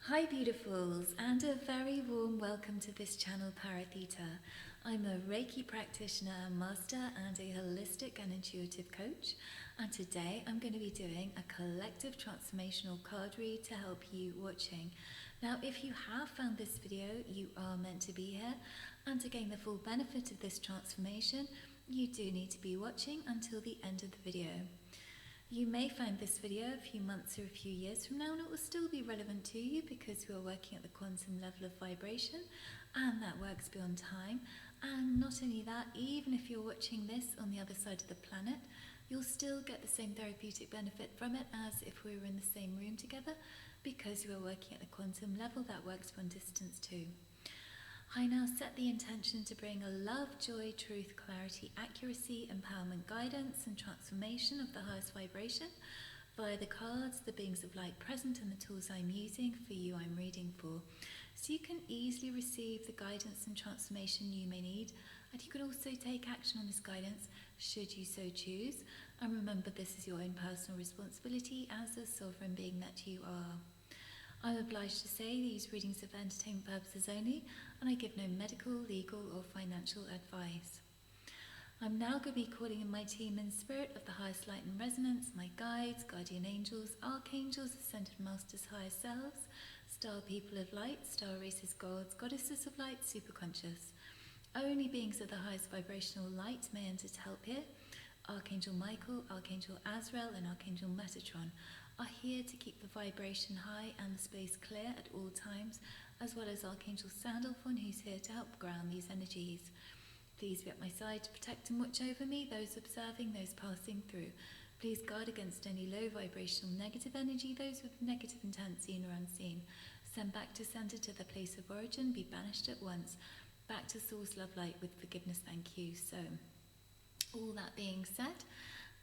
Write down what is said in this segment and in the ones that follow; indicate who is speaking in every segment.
Speaker 1: Hi beautifuls, and a very warm welcome to this channel ParaTheta. I'm a Reiki practitioner, master and a holistic and intuitive coach, and today I'm going to be doing a collective transformational card read to help you watching. Now if you have found this video, you are meant to be here, and to gain the full benefit of this transformation, you do need to be watching until the end of the video. You may find this video a few months or a few years from now and it will still be relevant to you because you are working at the quantum level of vibration and that works beyond time. And not only that, even if you're watching this on the other side of the planet, you'll still get the same therapeutic benefit from it as if we were in the same room together because you are working at the quantum level that works beyond distance too. I now set the intention to bring a love, joy, truth, clarity, accuracy, empowerment, guidance and transformation of the highest vibration via the cards, the beings of light present and the tools I'm using for you I'm reading for. So you can easily receive the guidance and transformation you may need, and you can also take action on this guidance should you so choose. And remember, this is your own personal responsibility as the sovereign being that you are. I'm obliged to say these readings are for entertainment purposes only, and I give no medical, legal or financial advice. I'm now going to be calling in my team in spirit of the highest light and resonance, my guides, guardian angels, archangels, ascended masters, higher selves, star people of light, star races, gods, goddesses of light, superconscious. Only beings of the highest vibrational light may enter to help here. Archangel Michael, Archangel Azrael and Archangel Sitron are here to keep the vibration high and the space clear at all times, as well as Archangel Sandalphon, who's here to help ground these energies. Please be at my side to protect and watch over me, those observing, those passing through. Please guard against any low vibrational negative energy, those with negative intent seen or unseen. Send back to center to the place of origin, be banished at once. Back to source love light with forgiveness, thank you. So, all that being said,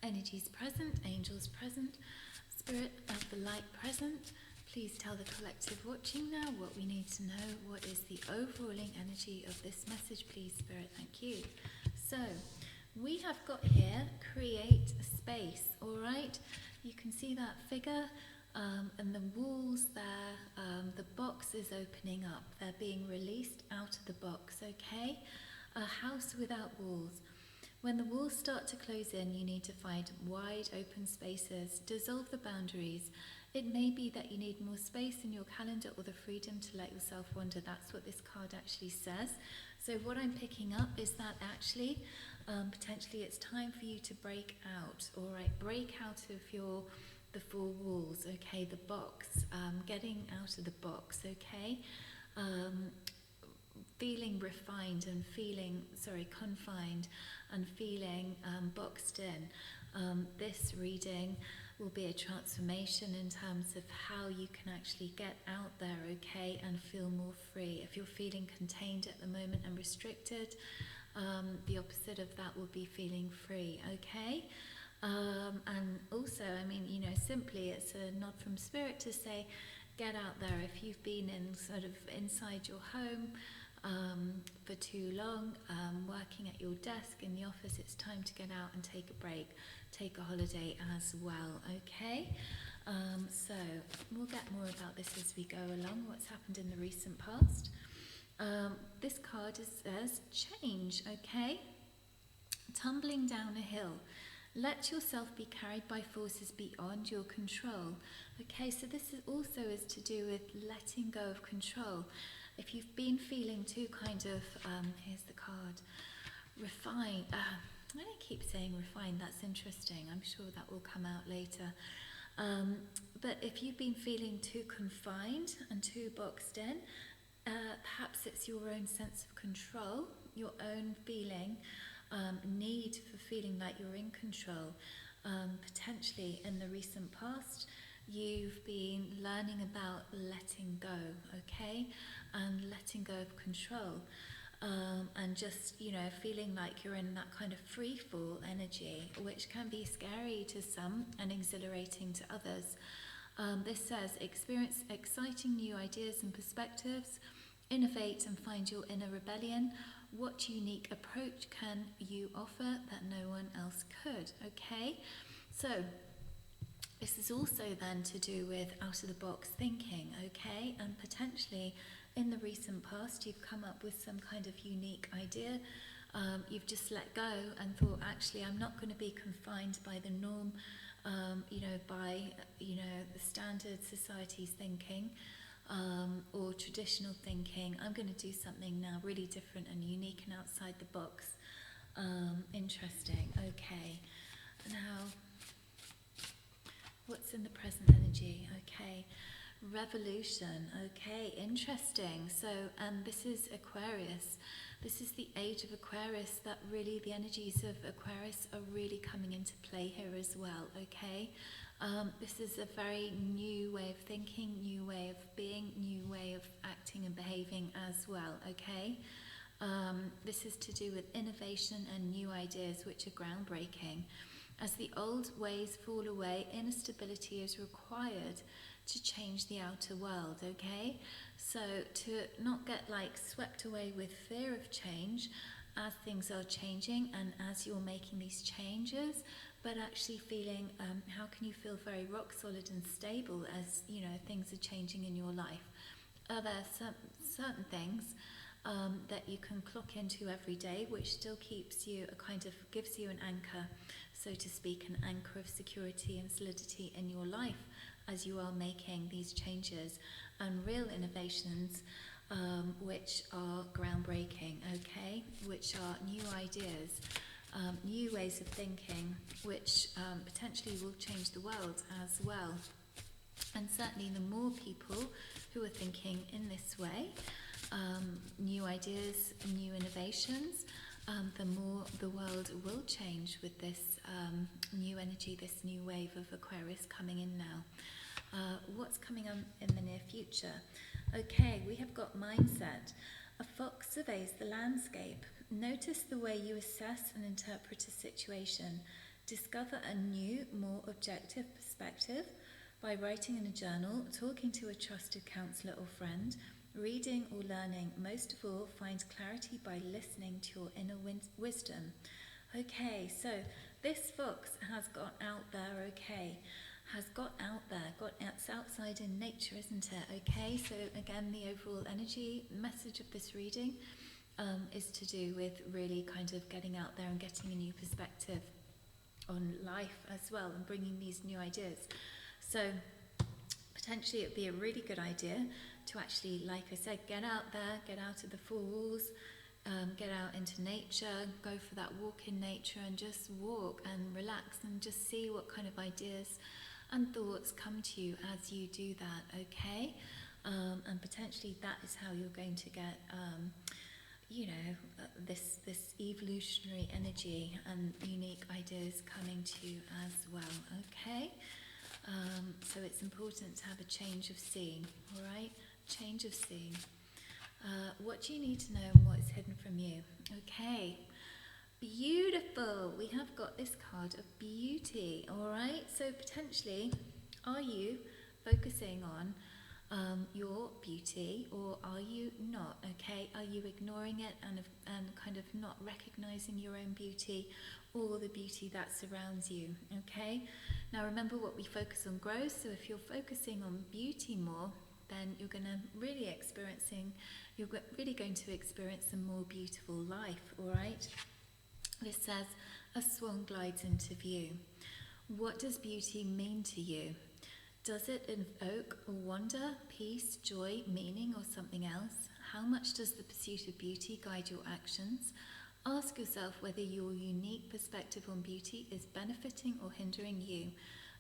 Speaker 1: energies present, angels present, spirit of the light present. Please tell the collective watching now what we need to know. What is the overalling energy of this message, please, Spirit? Thank you. So, we have got here, create a space, all right? You can see that figure and the walls there. The box is opening up. They're being released out of the box, okay? A house without walls. When the walls start to close in, you need to find wide open spaces, dissolve the boundaries. It may be that you need more space in your calendar or the freedom to let yourself wander. That's what this card actually says. So what I'm picking up is that actually, potentially it's time for you to break out, all right? Break out of the four walls, okay? The box, getting out of the box, okay? Feeling refined and feeling, confined and feeling boxed in. This reading will be a transformation in terms of how you can actually get out there, okay, and feel more free. If you're feeling contained at the moment and restricted, the opposite of that will be feeling free, okay? And also, I mean, you know, simply it's a nod from spirit to say, get out there. If you've been in sort of inside your home, for too long, working at your desk in the office, it's time to get out and take a break, take a holiday as well, okay? So we'll get more about this as we go along, what's happened in the recent past. This card says change, okay? Tumbling down a hill. Let yourself be carried by forces beyond your control. Okay, so this is to do with letting go of control. If you've been feeling too kind of, here's the card, refined. I keep saying refined, that's interesting. I'm sure that will come out later. But if you've been feeling too confined and too boxed in, perhaps it's your own sense of control, your own feeling, need for feeling like you're in control. Potentially in the recent past, you've been learning about letting go, okay, and letting go of control, and just, you know, feeling like you're in that kind of free fall energy, which can be scary to some and exhilarating to others. This says, experience exciting new ideas and perspectives, innovate and find your inner rebellion. What unique approach can you offer that no one else could? Okay, so This is also then to do with out-of-the-box thinking, okay? And potentially in the recent past you've come up with some kind of unique idea. You've just let go and thought, actually, I'm not going to be confined by the norm, by the standard society's thinking or traditional thinking. I'm going to do something now really different and unique and outside the box. Interesting. Okay. Now, what's in the present energy? Okay. Revolution. Okay. Interesting. So, this is Aquarius. This is the age of Aquarius, that really the energies of Aquarius are really coming into play here as well, okay? This is a very new way of thinking, new way of being, new way of acting and behaving as well, okay? This is to do with innovation and new ideas which are groundbreaking. As the old ways fall away, inner stability is required to change the outer world, okay? So to not get swept away with fear of change as things are changing and as you're making these changes, but actually feeling how can you feel very rock solid and stable as things are changing in your life. Are there certain things that you can clock into every day which still keeps you gives you an anchor, so to speak, an anchor of security and solidity in your life as you are making these changes and real innovations which are groundbreaking, okay, which are new ideas, new ways of thinking which potentially will change the world as well. And certainly the more people who are thinking in this way, new ideas, new innovations, the more the world will change with this new energy, this new wave of Aquarius coming in now. What's coming on in the near future? Okay, we have got mindset. A fox surveys the landscape. Notice the way you assess and interpret a situation. Discover a new, more objective perspective by writing in a journal, talking to a trusted counsellor or friend, reading or learning. Most of all, find clarity by listening to your inner wisdom. Okay, so this fox has got out there, okay, it's outside in nature, isn't it? Okay, so again, the overall energy message of this reading is to do with really kind of getting out there and getting a new perspective on life as well and bringing these new ideas. So potentially it would be a really good idea to actually, like I said, get out there, get out of the four walls, get out into nature, go for that walk in nature and just walk and relax and just see what kind of ideas and thoughts come to you as you do that, okay? And potentially that is how you're going to get, this evolutionary energy and unique ideas coming to you as well, okay? So it's important to have a change of scene, all right? Change of scene. What do you need to know and what is hidden from you? Okay. Beautiful. We have got this card of beauty, all right? So potentially, are you focusing on your beauty or are you not, okay? Are you ignoring it and kind of not recognizing your own beauty or the beauty that surrounds you, okay? Now remember, what we focus on grows, so if you're focusing on beauty more, then you're really going to experience a more beautiful life, all right? This says, a swan glides into view. What does beauty mean to you? Does it evoke wonder, peace, joy, meaning, or something else? How much does the pursuit of beauty guide your actions? Ask yourself whether your unique perspective on beauty is benefiting or hindering you,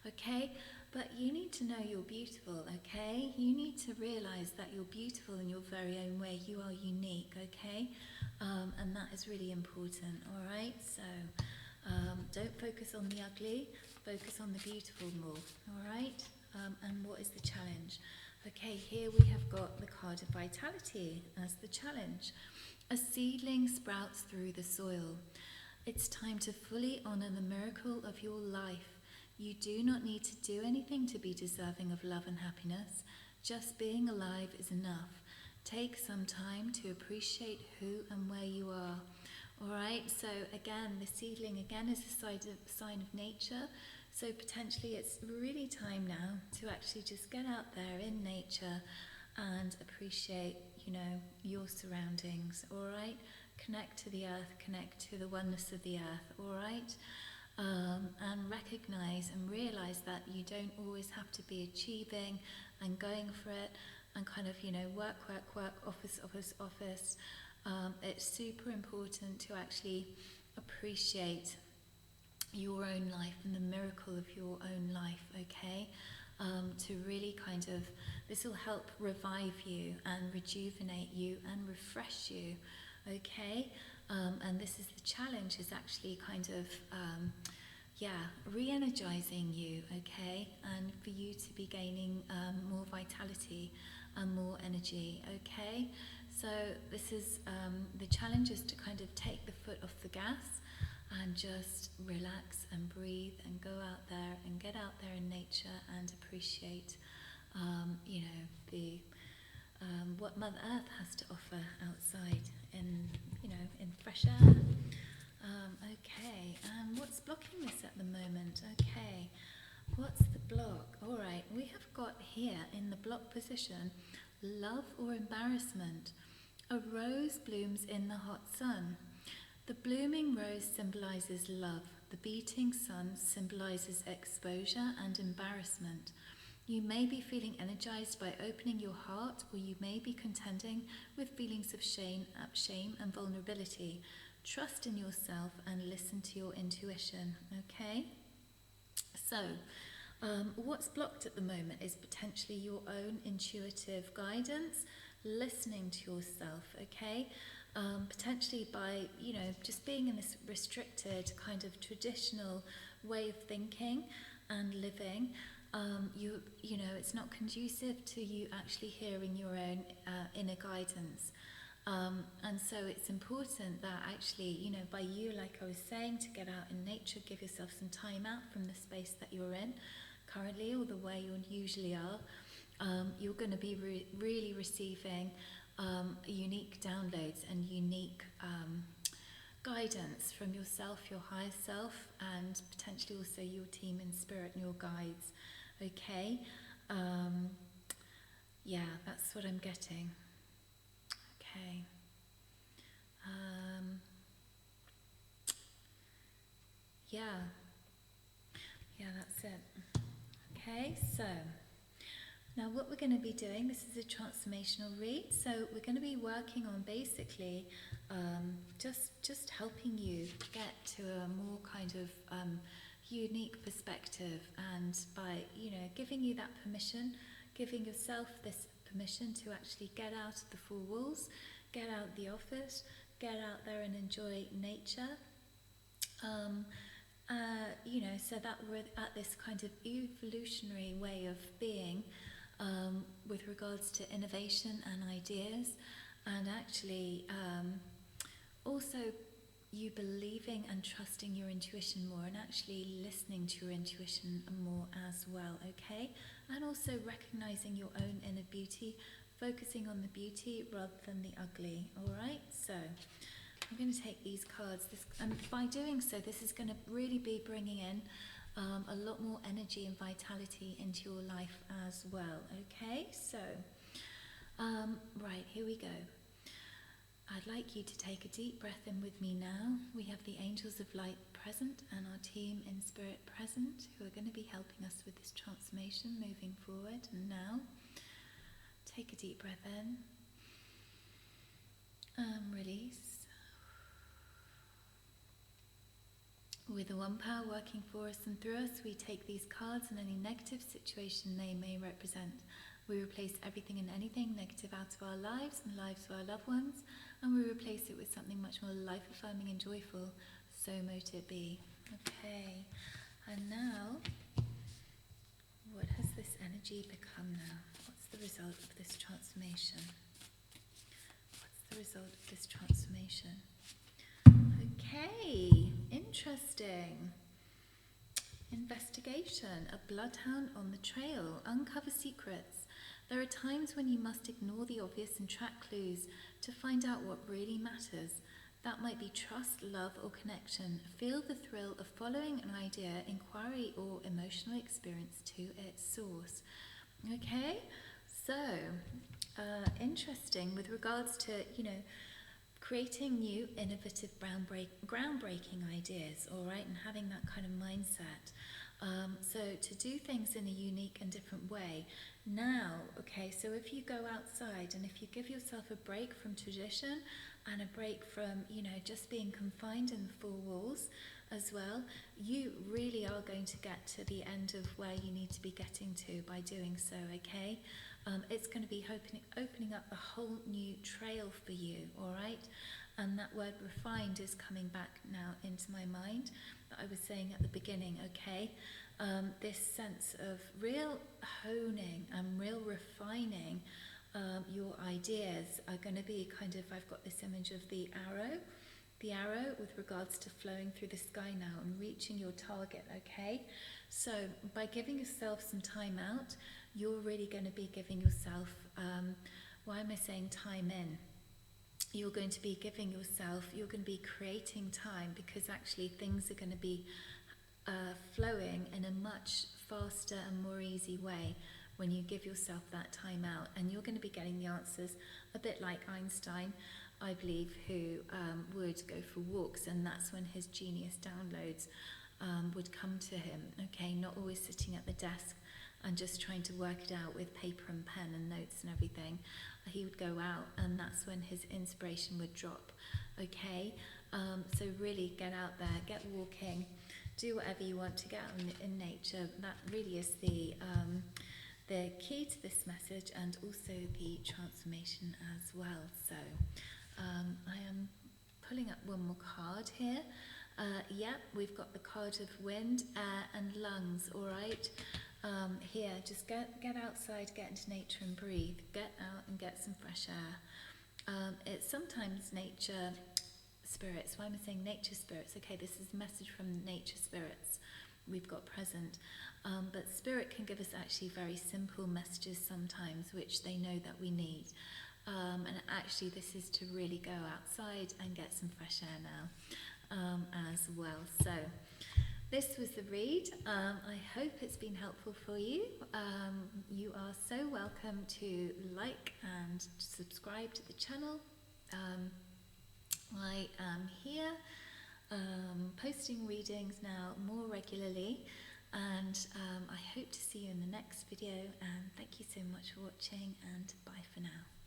Speaker 1: okay? But you need to know you're beautiful, okay? You need to realize that you're beautiful in your very own way. You are unique, okay? And that is really important, all right? So don't focus on the ugly, focus on the beautiful more, all right? And what is the challenge? Okay, here we have got the card of vitality as the challenge. A seedling sprouts through the soil. It's time to fully honor the miracle of your life. You do not need to do anything to be deserving of love and happiness. Just being alive is enough. Take some time to appreciate who and where you are. All right, so again, the seedling again is a sign of nature. So potentially it's really time now to actually just get out there in nature and appreciate, your surroundings, all right? Connect to the earth, connect to the oneness of the earth, all right? And recognize and realize that you don't always have to be achieving and going for it and kind of, work, office. It's super important to actually appreciate your own life and the miracle of your own life, okay? To really kind of, this will help revive you and rejuvenate you and refresh you, okay? And this is the challenge, is actually kind of, re-energizing you, okay? And for you to be gaining more vitality and more energy, okay? So this is, the challenge is to kind of take the foot off the gas and just relax and breathe and go out there and get out there in nature and appreciate, the what Mother Earth has to offer outside in fresh air. Okay, what's blocking this at the moment? Okay, what's the block? All right, we have got here in the block position, love or embarrassment. A rose blooms in the hot sun. The blooming rose symbolizes love. The beating sun symbolizes exposure and embarrassment. You may be feeling energized by opening your heart, or you may be contending with feelings of shame and vulnerability. Trust in yourself and listen to your intuition, okay? So, what's blocked at the moment is potentially your own intuitive guidance, listening to yourself, okay? Potentially by, just being in this restricted kind of traditional way of thinking and living, it's not conducive to you actually hearing your own inner guidance. And so it's important that actually, by you, like I was saying, to get out in nature, give yourself some time out from the space that you're in currently or the way you usually are. You're going to be really receiving unique downloads and unique guidance from yourself, your higher self, and potentially also your team in spirit and your guides. Okay? That's what I'm getting. Okay. That's it. Okay, so now what we're going to be doing, this is a transformational read, so we're going to be working on basically just helping you get to a more kind of unique perspective, and by giving you that permission, giving yourself this permission to actually get out of the four walls, get out the office, get out there and enjoy nature. So that we're at this kind of evolutionary way of being with regards to innovation and ideas, and actually also you believing and trusting your intuition more, and actually listening to your intuition more as well, okay? And also recognizing your own inner beauty, focusing on the beauty rather than the ugly, all right? So I'm going to take these cards, and by doing so, this is going to really be bringing in a lot more energy and vitality into your life as well, okay? So, right, here we go. I'd like you to take a deep breath in with me now. We have the angels of light present and our team in spirit present, who are going to be helping us with this transformation moving forward. And now, take a deep breath in. Release. With the one power working for us and through us, we take these cards and any negative situation they may represent. We replace everything and anything negative out of our lives and lives of our loved ones, and we replace it with something much more life-affirming and joyful. So mote it be. Okay, and now, what has this energy become now? What's the result of this transformation? What's the result of this transformation? Okay, interesting. Investigation, a bloodhound on the trail, uncover secrets. There are times when you must ignore the obvious and track clues to find out what really matters. That might be trust, love, or connection. Feel the thrill of following an idea, inquiry, or emotional experience to its source. Okay, so interesting with regards to, creating new, innovative, groundbreaking ideas, all right, and having that kind of mindset. So to do things in a unique and different way. Now, okay, so if you go outside and if you give yourself a break from tradition and a break from, just being confined in the four walls as well, you really are going to get to the end of where you need to be getting to by doing so, okay? It's going to be opening up a whole new trail for you, all right? And that word refined is coming back now into my mind that I was saying at the beginning, okay? This sense of real honing and real refining your ideas are going to be kind of, I've got this image of the arrow with regards to flowing through the sky now and reaching your target, okay? So by giving yourself some time out, you're really going to be giving yourself, why am I saying time in? You're going to be giving yourself, you're going to be creating time, because actually things are going to be flowing in a much faster and more easy way when you give yourself that time out. And you're going to be getting the answers a bit like Weinstein, I believe, who would go for walks, and that's when his genius downloads would come to him, okay? Not always sitting at the desk and just trying to work it out with paper and pen and notes and everything. He would go out, and that's when his inspiration would drop, okay? So really get out there, get walking, do whatever you want to get out in nature. That really is the key to this message, and also the transformation as well. So I am pulling up one more card here. We've got the card of wind, air and lungs, all right? Here, just get outside, get into nature and breathe. Get out and get some fresh air. It's sometimes nature spirits. Why am I saying nature spirits? Okay, this is a message from nature spirits we've got present. But spirit can give us actually very simple messages sometimes, which they know that we need. And actually this is to really go outside and get some fresh air now as well. So this was the read. I hope it's been helpful for you. You are so welcome to like and subscribe to the channel. I am here posting readings now more regularly, and I hope to see you in the next video, and thank you so much for watching, and bye for now.